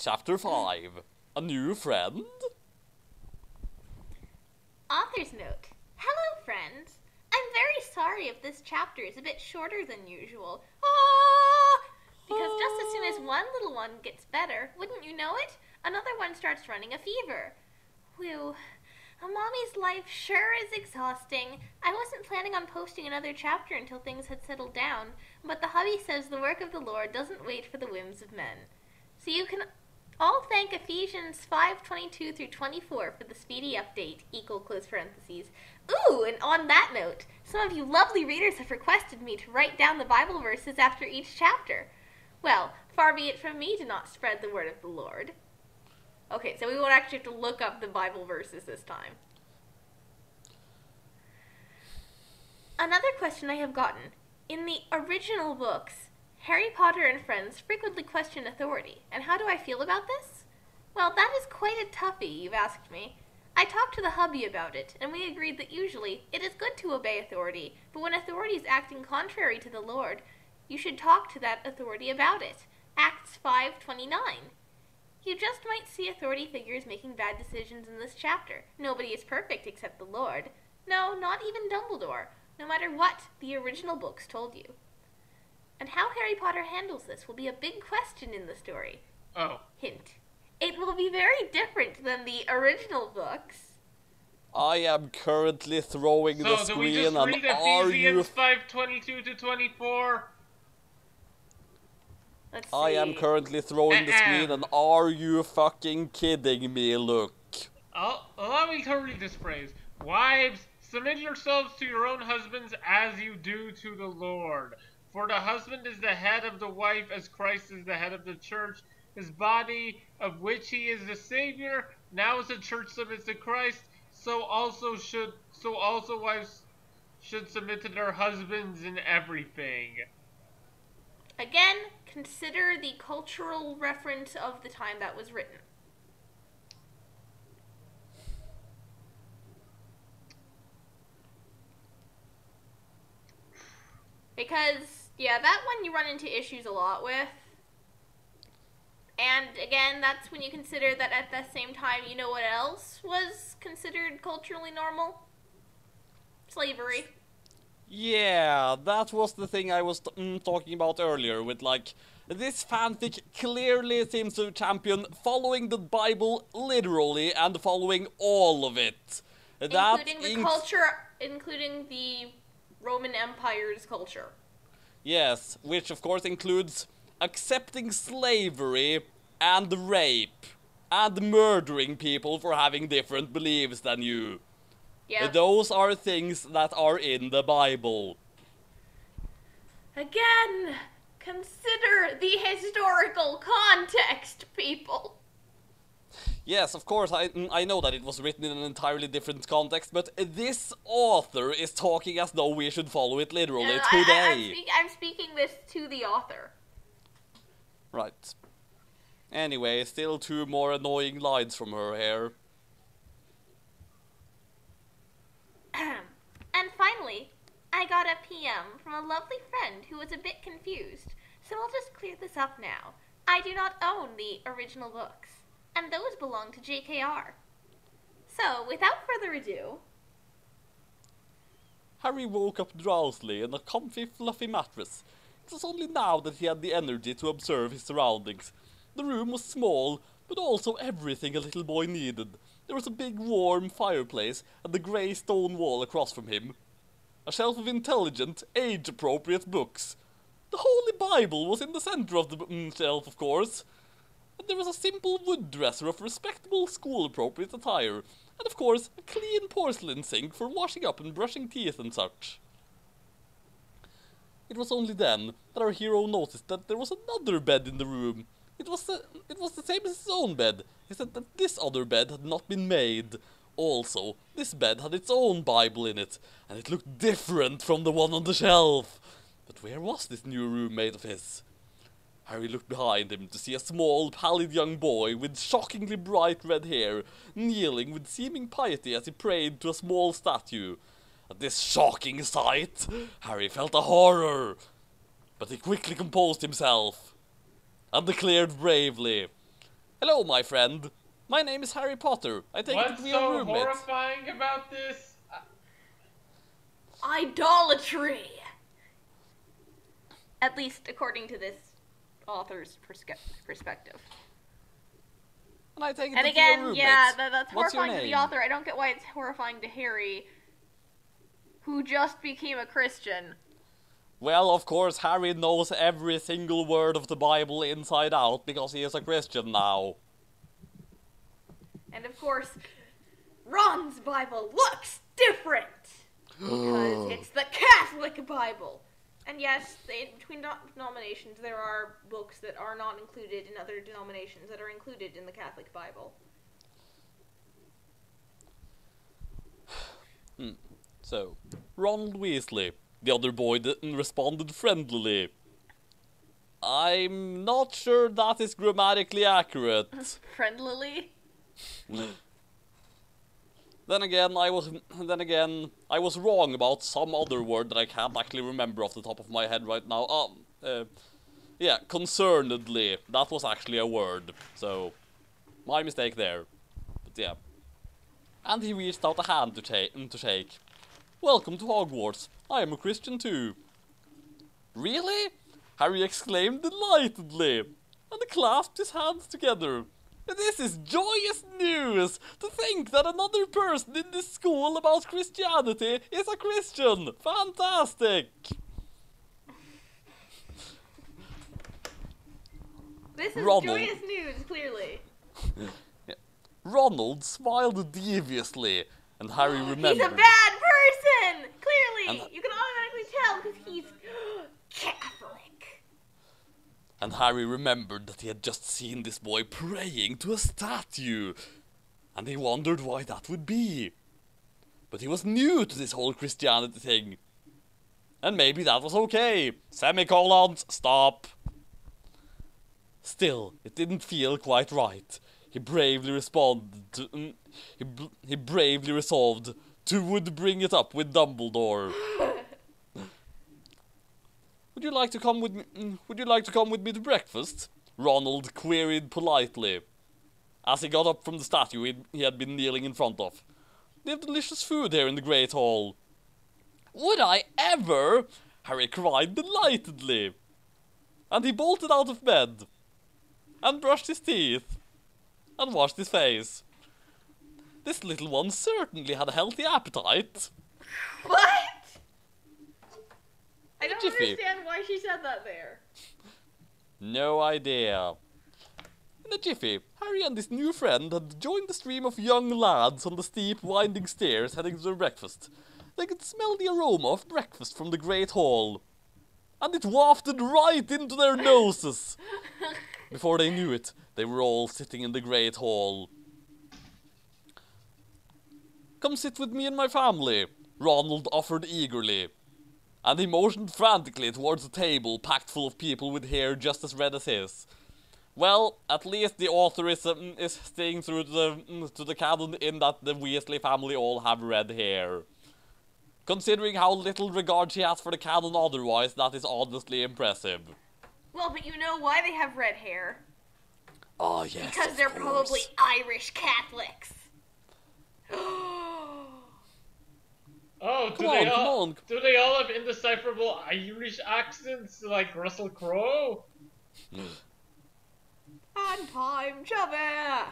Chapter 5. A New Friend? Author's note. Hello, friends. I'm very sorry if this chapter is a bit shorter than usual. Because just as soon as one little one gets better, wouldn't you know it, another one starts running a fever. Whew. A mommy's life sure is exhausting. I wasn't planning on posting another chapter until things had settled down, but the hubby says the work of the Lord doesn't wait for the whims of men. So you can all thank Ephesians 5:22 through 24 for the speedy update, close parentheses. Ooh, and on that note, some of you lovely readers have requested me to write down the Bible verses after each chapter. Well, far be it from me to not spread the word of the Lord. Okay, so we won't actually have to look up the Bible verses this time. Another question I have gotten. In the original books, Harry Potter and friends frequently question authority, and how do I feel about this? Well, that is quite a toughie, you've asked me. I talked to the hubby about it, and we agreed that usually it is good to obey authority, but when authority is acting contrary to the Lord, you should talk to that authority about it. Acts 5:29. You just might see authority figures making bad decisions in this chapter. Nobody is perfect except the Lord. No, not even Dumbledore, no matter what the original books told you. And how Harry Potter handles this will be a big question in the story. Oh. Hint. It will be very different than the original books. I am currently throwing the So, do we screen, just and read are you... Ephesians 5:22 to 24? Let's see. I am currently throwing the screen, and are you fucking kidding me, look? Allow me to read this phrase. Wives, submit yourselves to your own husbands as you do to the Lord. For the husband is the head of the wife, as Christ is the head of the church, his body, of which he is the Savior. Now as the church submits to Christ, so also wives should submit to their husbands in everything. Again, consider the cultural reference of the time that was written. Because, yeah, that one you run into issues a lot with. And again, that's when you consider that at the same time, you know what else was considered culturally normal? Slavery. Yeah, that was the thing I was talking about earlier with, like, this fanfic clearly seems to champion following the Bible literally and following all of it. Including the culture, including the Roman Empire's culture. Yes, which of course includes accepting slavery and rape and murdering people for having different beliefs than you. Yep. Those are things that are in the Bible. Again, consider the historical context, people. Yes, of course, I know that it was written in an entirely different context, but this author is talking as though we should follow it literally today. I'm speaking this to the author. Right. Anyway, still two more annoying lines from her here. And finally, I got a PM from a lovely friend who was a bit confused, so I'll just clear this up now. I do not own the original books, and those belong to JKR. So, without further ado... Harry woke up drowsily in a comfy, fluffy mattress. It was only now that he had the energy to observe his surroundings. The room was small, but also everything a little boy needed. There was a big, warm fireplace and the grey stone wall across from him. A shelf of intelligent, age-appropriate books. The Holy Bible was in the centre of the shelf, of course. And there was a simple wood dresser of respectable school-appropriate attire. And of course, a clean porcelain sink for washing up and brushing teeth and such. It was only then that our hero noticed that there was another bed in the room. It was the same as his own bed, except that this other bed had not been made. Also, this bed had its own Bible in it, and it looked different from the one on the shelf. But where was this new roommate of his? Harry looked behind him to see a small, pallid young boy with shockingly bright red hair, kneeling with seeming piety as he prayed to a small statue. At this shocking sight, Harry felt a horror, but he quickly composed himself and declared bravely, Hello, my friend. My name is Harry Potter. I take it What's that we are so roommates. horrifying about this? Idolatry! At least according to this author's perspective. And I take it And that we are again, roommates. yeah, that's What's your horrifying to the name? author. I don't get why it's horrifying to Harry, who just became a Christian. Well, of course, Harry knows every single word of the Bible inside out because he is a Christian now. And of course, Ron's Bible looks different! Because it's the Catholic Bible! And yes, between denominations, there are books that are not included in other denominations that are included in the Catholic Bible. So, Ronald Weasley. The other boy responded friendlily. I'm not sure that is grammatically accurate. Friendlily? Then again, I was wrong about some other word that I can't actually remember off the top of my head right now. Yeah, concernedly. That was actually a word. So, my mistake there. But yeah. And he reached out a hand to shake. Welcome to Hogwarts. I am a Christian too. Really? Harry exclaimed delightedly, and he clasped his hands together. This is joyous news! To think that another person in this school about Christianity is a Christian! Fantastic! This is Ronald. joyous news, clearly. Ronald smiled deviously, and Harry remembered. He's a bad person! Clearly! And- You can automatically tell because he's Catholic. And Harry remembered that he had just seen this boy praying to a statue, and he wondered why that would be. But he was new to this whole Christianity thing. And maybe that was okay. Semicolons, stop. Still, it didn't feel quite right. He bravely he bravely resolved to bring it up with Dumbledore. Would you like to come with me? Would you like to come with me to breakfast? Ronald queried politely, as he got up from the statue he had been kneeling in front of. They have delicious food here in the Great Hall. Would I ever? Harry cried delightedly, and he bolted out of bed, and brushed his teeth, and washed his face. This little one certainly had a healthy appetite. What? I don't Jiffy. understand why she said that there. No idea. In a jiffy, Harry and his new friend had joined the stream of young lads on the steep, winding stairs heading to their breakfast. They could smell the aroma of breakfast from the Great Hall, and it wafted right into their noses. Before they knew it, they were all sitting in the Great Hall. Come sit with me and my family, Ronald offered eagerly, and he motioned frantically towards a table packed full of people with hair just as red as his. Well, at least the author is staying through to the canon in that the Weasley family all have red hair. Considering how little regard she has for the canon otherwise, that is honestly impressive. Well, but you know why they have red hair? Oh, yes, Because of they're course. probably Irish Catholics. Oh, Come on. do they all have indecipherable Irish accents like Russell Crowe? And time, Javert.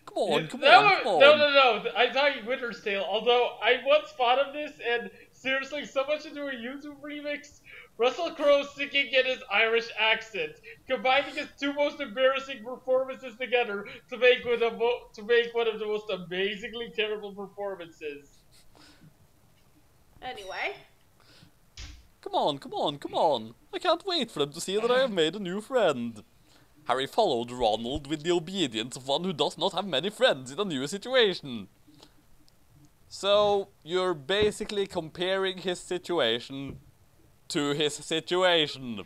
Come on. No, I thought Winter's Tale, although I once thought of this, and seriously, someone should do a YouTube remix. Russell Crowe singing in his Irish accent, combining his two most embarrassing performances together to make one of the most amazingly terrible performances. Anyway. Come on. I can't wait for them to see that I have made a new friend. Harry followed Ronald with the obedience of one who does not have many friends in a new situation. So, you're basically comparing his situation to his situation.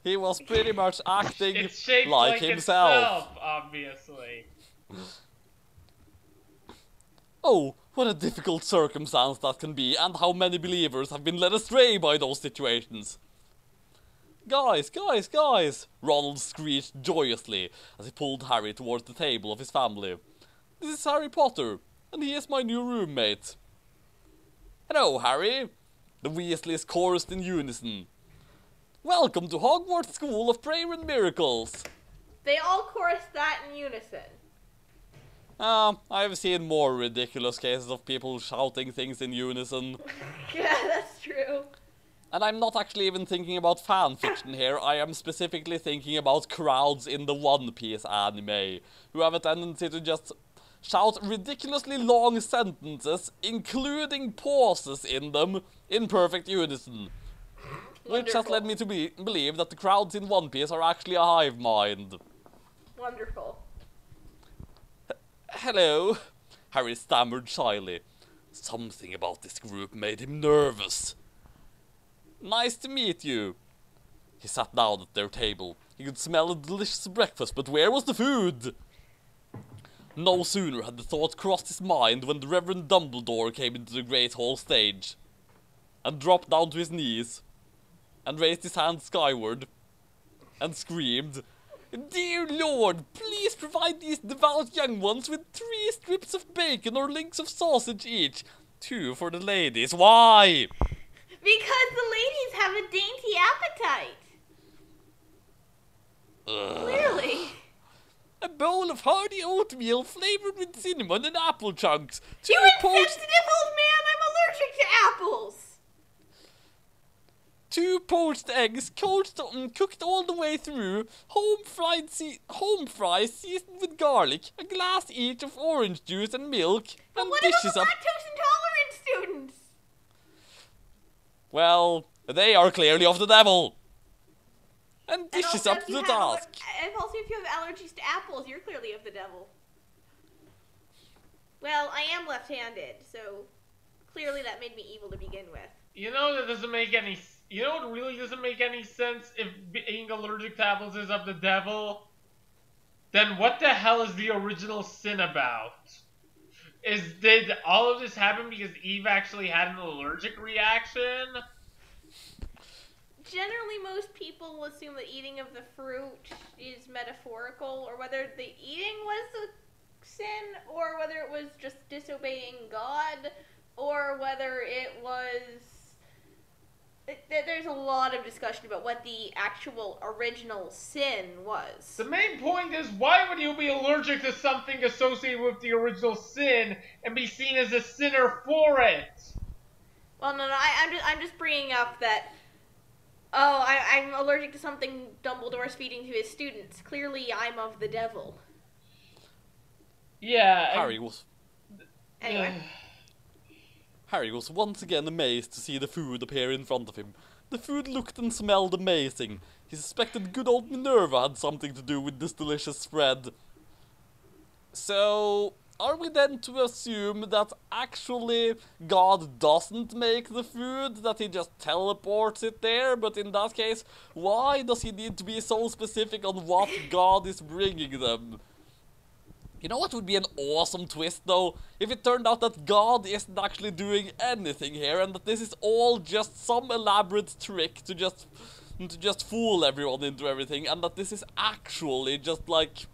He was pretty much acting It's shaped like himself. Obviously. Oh, what a difficult circumstance that can be, and how many believers have been led astray by those situations. Guys! Ronald screeched joyously as he pulled Harry towards the table of his family. This is Harry Potter, and he is my new roommate. Hello, Harry! The Weasleys chorused in unison. Welcome to Hogwarts School of Prayer and Miracles! They all chorused that in unison. I've seen more ridiculous cases of people shouting things in unison. Yeah, that's true. And I'm not actually even thinking about fan fiction here, I am specifically thinking about crowds in the One Piece anime, who have a tendency to just shout ridiculously long sentences, including pauses in them, in perfect unison. Which has led me to believe that the crowds in One Piece are actually a hive mind. Wonderful. Hello, Harry stammered shyly. Something about this group made him nervous. Nice to meet you. He sat down at their table. He could smell a delicious breakfast, but where was the food? No sooner had the thought crossed his mind when the Reverend Dumbledore came into the Great Hall stage, and dropped down to his knees, and raised his hand skyward, and screamed, Dear Lord, please provide these devout young ones with 3 strips of bacon or links of sausage each. 2 for the ladies. Why? Because the ladies have a dainty appetite. Clearly. A bowl of hearty oatmeal flavored with cinnamon and apple chunks. You insensitive old man, I'm allergic to apples. 2 poached eggs, cooked all the way through, home fries seasoned with garlic, a glass each of orange juice and milk, But and what about dishes the up. lactose intolerant students? Well, they are clearly of the devil. And dishes also up if to you the have task. And also, if you have allergies to apples, you're clearly of the devil. Well, I am left-handed, so clearly that made me evil to begin with. You know that doesn't make any. You know what really doesn't make any sense? If being allergic to apples is of the devil, then what the hell is the original sin about? Did all of this happen because Eve actually had an allergic reaction? Generally, most people will assume that eating of the fruit is metaphorical, or whether the eating was a sin, or whether it was just disobeying God, or whether it was... There's a lot of discussion about what the actual original sin was. The main point is, why would you be allergic to something associated with the original sin and be seen as a sinner for it? Well, no, I'm just bringing up that... Oh, I'm allergic to something Dumbledore's feeding to his students. Clearly, I'm of the devil. Yeah. Harry was... Anyway. Harry was once again amazed to see the food appear in front of him. The food looked and smelled amazing. He suspected good old Minerva had something to do with this delicious spread. So, are we then to assume that actually God doesn't make the food, that he just teleports it there? But in that case, why does he need to be so specific on what God is bringing them? You know what would be an awesome twist, though? If it turned out that God isn't actually doing anything here, and that this is all just some elaborate trick to just fool everyone into everything, and that this is actually just like...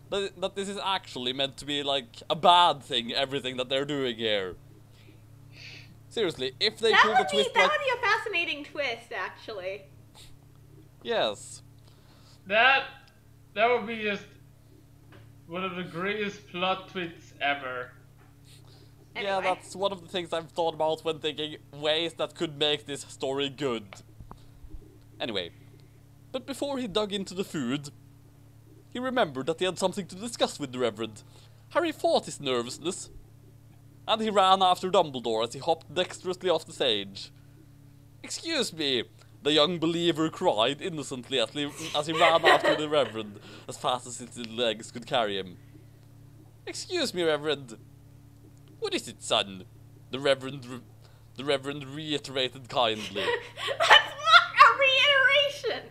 That this is actually meant to be like a bad thing, everything that they're doing here. Seriously, if they pull the twist That would be a fascinating twist, actually. Yes. That would be just one of the greatest plot twists ever. Anyway. Yeah, that's one of the things I've thought about when thinking ways that could make this story good. Anyway, but before he dug into the food, he remembered that he had something to discuss with the Reverend. Harry fought his nervousness, and he ran after Dumbledore as he hopped dexterously off the stage. Excuse me, the young believer cried innocently as he ran after the Reverend, as fast as his little legs could carry him. Excuse me, Reverend. What is it, son? The Reverend reiterated kindly. That's not a reiteration!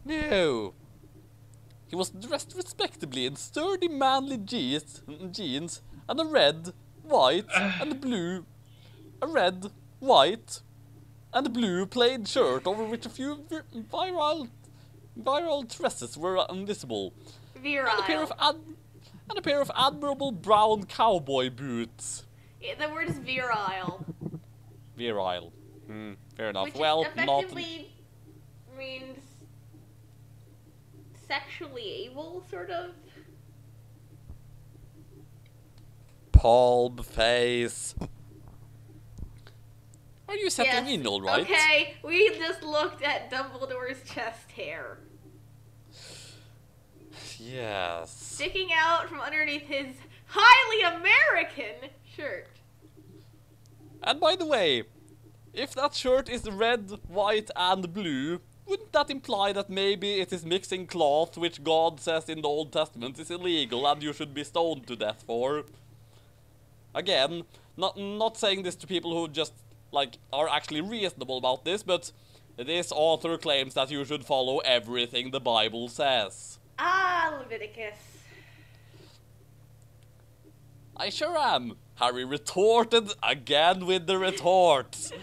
No. He was dressed respectably in sturdy manly jeans and a red, white, and blue. A red, white, and a blue plaid shirt over which a few viral tresses were invisible, Virile. and a pair of admirable brown cowboy boots. Yeah, the word is virile. Virile. Fair enough. Which Well, effectively means sexually able, sort of. palm face. Are you settling Yes. in all right? Okay, we just looked at Dumbledore's chest hair. Yes. Sticking out from underneath his highly American shirt. And by the way, if that shirt is red, white, and blue, wouldn't that imply that maybe it is mixing cloth, which God says in the Old Testament is illegal and you should be stoned to death for? Again, not saying this to people who just, like, are actually reasonable about this, but this author claims that you should follow everything the Bible says. Ah, Leviticus. I sure am, Harry retorted again with the retorts.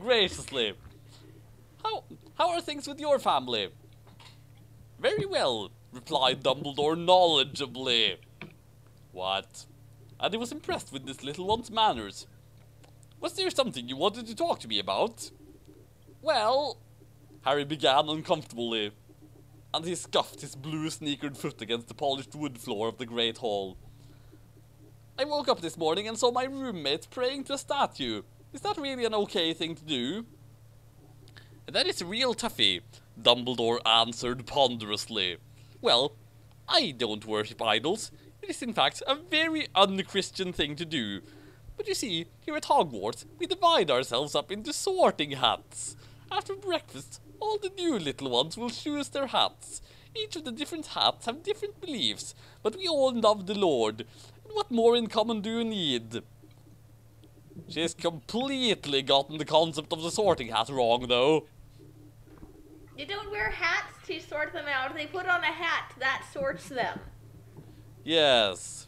Graciously. How are things with your family? Very well, replied Dumbledore knowledgeably. What? And he was impressed with this little one's manners. Was there something you wanted to talk to me about? Well, Harry began uncomfortably, and he scuffed his blue-sneakered foot against the polished wood floor of the Great Hall. I woke up this morning and saw my roommate praying to a statue. Is that really an okay thing to do? That is real toughie, Dumbledore answered ponderously. Well, I don't worship idols. It is in fact a very un-Christian thing to do. But you see, here at Hogwarts, we divide ourselves up into sorting hats. After breakfast, all the new little ones will choose their hats. Each of the different hats have different beliefs, but we all love the Lord. And what more in common do you need? She's completely gotten the concept of the sorting hat wrong, though. You don't wear hats to sort them out. They put on a hat that sorts them. Yes.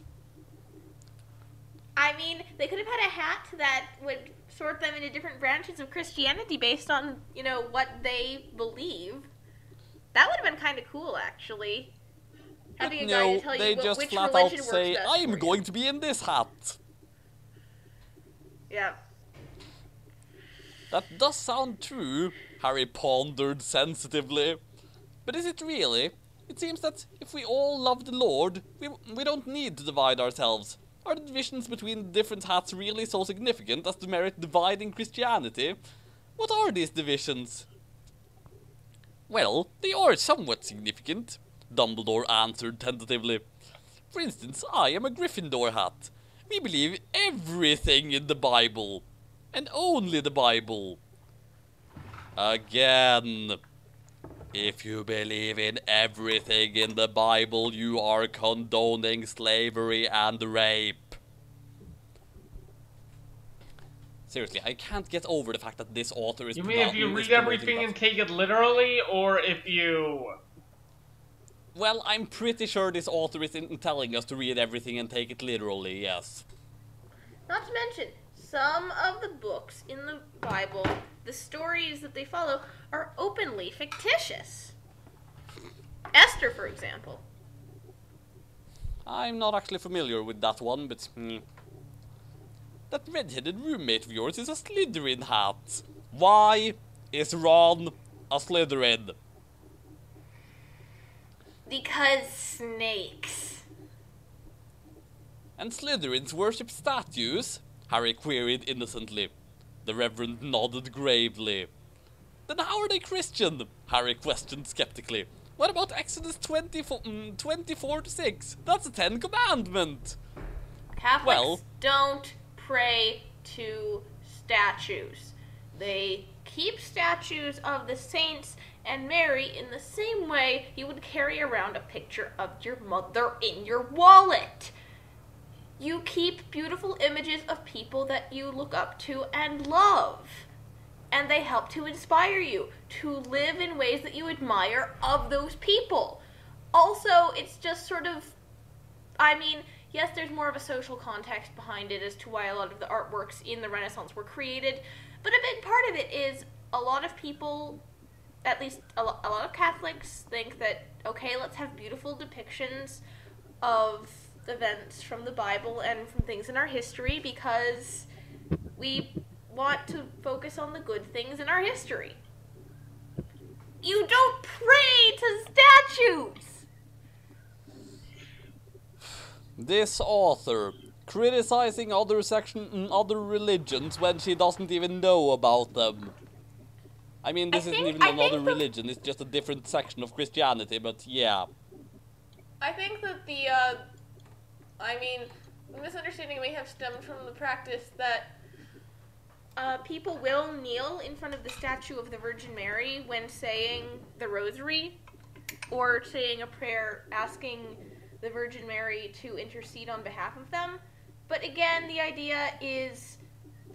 I mean, they could have had a hat that would sort them into different branches of Christianity based on, what they believe. That would have been kind of cool, actually. Having a guy to tell they you just which flat religion out works say, best I'm for going you. to be in this hat. Yeah. That does sound true, Harry pondered sensitively. But is it really? It seems that if we all love the Lord, we don't need to divide ourselves. Are the divisions between the different hats really so significant as to merit dividing Christianity? What are these divisions? Well, they are somewhat significant, Dumbledore answered tentatively. For instance, I am a Gryffindor hat. We believe everything in the Bible. And only the Bible. Again. If you believe in everything in the Bible, you are condoning slavery and rape. Seriously, I can't get over the fact that this author is... You mean if you read everything and take it literally, or if you... Well, I'm pretty sure this author isn't telling us to read everything and take it literally, yes. Not to mention, some of the books in the Bible, the stories that they follow, are openly fictitious. Esther, for example. I'm not actually familiar with that one, but... That red-headed roommate of yours is a Slytherin hat. Why is Ron a Slytherin? Because snakes. And Slytherins worship statues? Harry queried innocently. The Reverend nodded gravely. Then how are they Christian? Harry questioned skeptically. What about Exodus 24:6? That's a 10 commandment. Catholics don't pray to statues. They keep statues of the saints and Mary in the same way you would carry around a picture of your mother in your wallet. You keep beautiful images of people that you look up to and love. And they help to inspire you to live in ways that you admire of those people. Also, it's just sort of, yes, there's more of a social context behind it as to why a lot of the artworks in the Renaissance were created, but a big part of it is a lot of people, at least a lot of Catholics, think that, okay, let's have beautiful depictions of events from the Bible and from things in our history because we want to focus on the good things in our history. You don't pray to statues! This author criticizing other religions when she doesn't even know about them. I mean, this isn't even another religion, it's just a different section of Christianity, but yeah. I think that the misunderstanding may have stemmed from the practice that people will kneel in front of the statue of the Virgin Mary when saying the Rosary or saying a prayer asking the Virgin Mary to intercede on behalf of them. But again, the idea is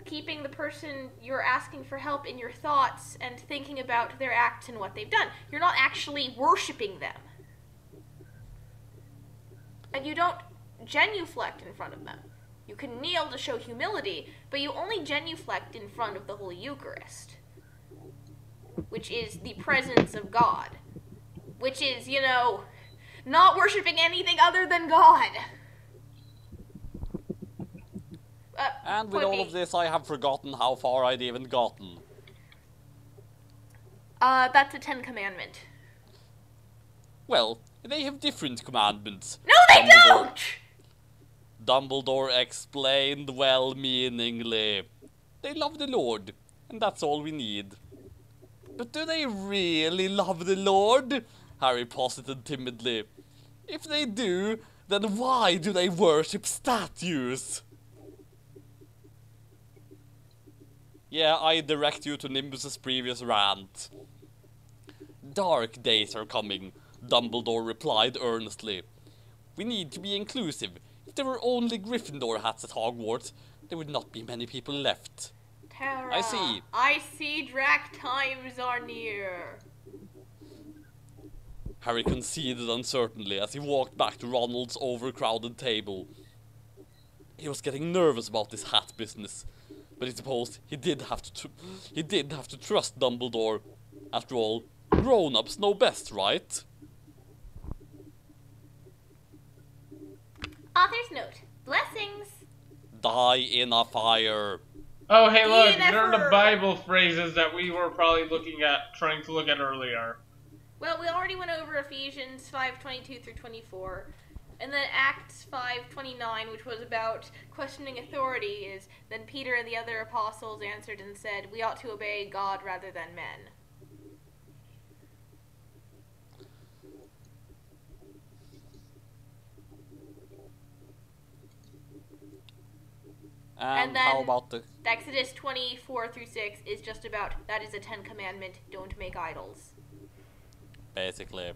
keeping the person you're asking for help in your thoughts and thinking about their acts and what they've done. You're not actually worshiping them. And you don't genuflect in front of them. You can kneel to show humility, but you only genuflect in front of the Holy Eucharist, which is the presence of God, which is, not worshiping anything other than God. And with all of this, I have forgotten how far I'd even gotten. That's a 10 commandment. Well, they have different commandments. No, they don't! Dumbledore explained well-meaningly. They love the Lord, and that's all we need. But do they really love the Lord? Harry posited timidly. If they do, then why do they worship statues? Yeah, I direct you to Nimbus's previous rant. Dark days are coming, Dumbledore replied earnestly. We need to be inclusive. If there were only Gryffindor hats at Hogwarts, there would not be many people left. Tara, I see Drac times are near. Harry conceded uncertainly as he walked back to Ronald's overcrowded table. He was getting nervous about this hat business, but he supposed he did have to trust Dumbledore. After all, grown-ups know best, right? Author's note. Blessings. Die in a fire. Oh, hey, look, these are the Bible phrases that we were probably trying to look at earlier. Well, we already went over Ephesians 5:22 through 24. And then Acts 5:29, which was about questioning authority, is, then Peter and the other apostles answered and said, we ought to obey God rather than men. And then how about the Exodus 24 through 6 is just about, that is a 10 commandment, don't make idols. Basically.